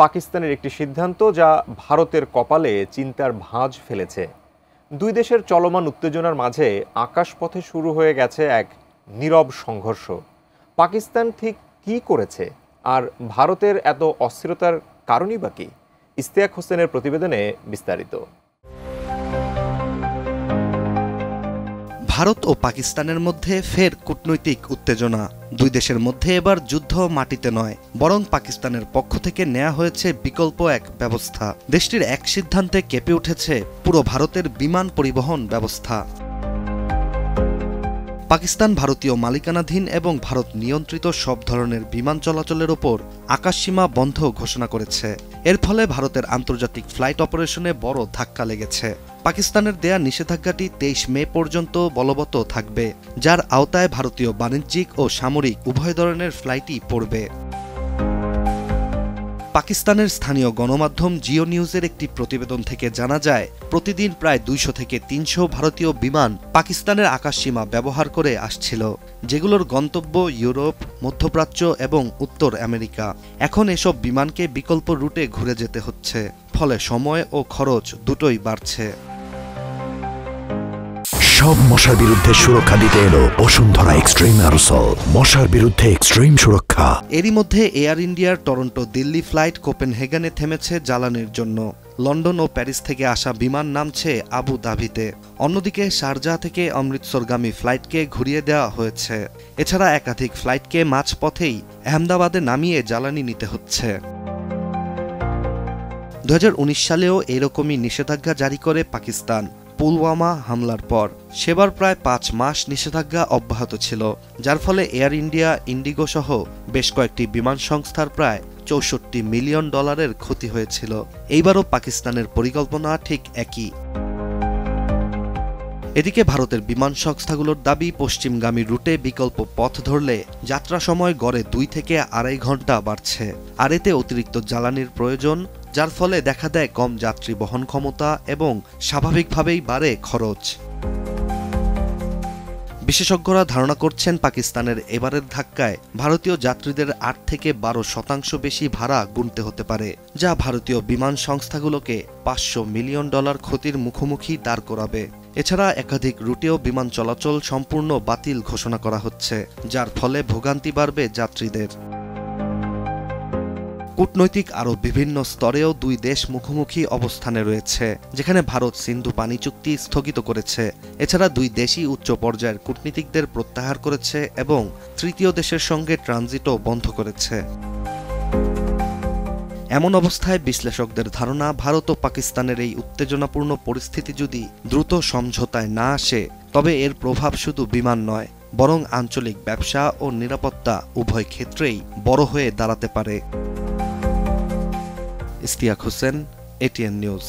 পাকিস্তানের একটি সিদ্ধান্ত যা ভারতের কপালে চিন্তার ভাঁজ ফেলেছে। দুই দেশের চলমান উত্তেজনার মাঝে আকাশপথে শুরু হয়ে গেছে এক নীরব সংঘর্ষ। পাকিস্তান ঠিক কী করেছে, আর ভারতের এত অস্থিরতার কারণই বা কি? ইশতিয়াক হোসেনের প্রতিবেদনে বিস্তারিত। ভারত ও পাকিস্তানের মধ্যে ফের কূটনৈতিক উত্তেজনা। দুই দেশের মধ্যে এবার যুদ্ধ মাটিতে নয়, বরং পাকিস্তানের পক্ষ থেকে নেওয়া হয়েছে বিকল্প এক ব্যবস্থা। দেশটির এক সিদ্ধান্তে কেঁপে উঠেছে পুরো ভারতের বিমান পরিবহন ব্যবস্থা। পাকিস্তান ভারতীয় মালিকানাধীন এবং ভারত নিয়ন্ত্রিত সব ধরনের বিমান চলাচলের ওপর আকাশসীমা বন্ধ ঘোষণা করেছে। এর ফলে ভারতের আন্তর্জাতিক ফ্লাইট অপারেশনে বড় ধাক্কা লেগেছে। পাকিস্তানের দেয়া নিষেধাজ্ঞাটি ২৩ মে পর্যন্ত বলবৎ থাকবে, যার আওতায় ভারতীয় বাণিজ্যিক ও সামরিক উভয় ধরনের ফ্লাইটই পড়বে। পাকিস্তানের স্থানীয় গণমাধ্যম জিও নিউজের একটি প্রতিবেদন থেকে জানা যায়, প্রতিদিন প্রায় ২০০ থেকে ৩০০ ভারতীয় বিমান পাকিস্তানের আকাশসীমা ব্যবহার করে আসছিল, যেগুলোর গন্তব্য ইউরোপ, মধ্যপ্রাচ্য এবং উত্তর আমেরিকা। এখন এসব বিমানকে বিকল্প রুটে ঘুরে যেতে হচ্ছে, ফলে সময় ও খরচ দুটোই বাড়ছে। সব মশার বিরুদ্ধে সুরক্ষা দিতে এলো বসুন্ধরা এক্সট্রিম অ্যারোসল, মশার বিরুদ্ধে এক্সট্রিম সুরক্ষা। এরই মধ্যে এয়ার ইন্ডিয়ার টরন্টো দিল্লি ফ্লাইট কোপেনহেগেনে থেমেছে জ্বালানির জন্য। লন্ডন ও প্যারিস থেকে আসা বিমান নামছে আবু ধাবিতে। অন্যদিকে শারজাহ থেকে অমৃতসরগামী ফ্লাইটকে ঘুরিয়ে দেওয়া হয়েছে। এছাড়া একাধিক ফ্লাইটকে মাঝপথেই আহমেদাবাদে নামিয়ে জ্বালানি নিতে হচ্ছে। ২০১৯ সালেও এরকমই নিষেধাজ্ঞা জারি করে পাকিস্তান পুলওয়ামা হামলার পর। সেবার প্রায় ৫ মাস নিষেধাজ্ঞা অব্যাহত ছিল, যার ফলে এয়ার ইন্ডিয়া, ইন্ডিগো সহ বেশ কয়েকটি বিমান সংস্থার প্রায় $৬৪ মিলিয়ন ক্ষতি হয়েছিল। এইবারও পাকিস্তানের পরিকল্পনা ঠিক একই। এদিকে ভারতের বিমান সংস্থাগুলোর দাবি, পশ্চিমগামী রুটে বিকল্প পথ ধরলে যাত্রা সময় গড়ে ২ থেকে ২.৫ ঘন্টা বাড়ছে, আর এতে অতিরিক্ত জ্বালানির প্রয়োজন, যার ফলে দেখা দেয় কম যাত্রী বহন ক্ষমতা এবং স্বাভাবিকভাবেই বাড়ে খরচ। বিশেষজ্ঞরা ধারণা করছেন, পাকিস্তানের এবারের ধাক্কায় ভারতীয় যাত্রীদের ৮ থেকে ১২% বেশি ভাড়া গুনতে হতে পারে, যা ভারতীয় বিমান সংস্থাগুলোকে $৫০০ মিলিয়ন ক্ষতির মুখোমুখি দাঁড় করাবে। এছাড়া একাধিক রুটেও বিমান চলাচল সম্পূর্ণ বাতিল ঘোষণা করা হচ্ছে, যার ফলে ভোগান্তি বাড়বে যাত্রীদের। কূটনৈতিক আরও বিভিন্ন স্তরেও দুই দেশ মুখোমুখি অবস্থানে রয়েছে, যেখানে ভারত সিন্ধু পানি চুক্তি স্থগিত করেছে। এছাড়া দুই দেশই উচ্চ পর্যায়ের কূটনীতিকদের প্রত্যাহার করেছে এবং তৃতীয় দেশের সঙ্গে ট্রানজিটও বন্ধ করেছে। এমন অবস্থায় বিশ্লেষকদের ধারণা, ভারত ও পাকিস্তানের এই উত্তেজনাপূর্ণ পরিস্থিতি যদি দ্রুত সমঝোতায় না আসে, তবে এর প্রভাব শুধু বিমান নয়, বরং আঞ্চলিক ব্যবসা ও নিরাপত্তা উভয় ক্ষেত্রেই বড় হয়ে দাঁড়াতে পারে। Ishtiaq Hossain, ATN news.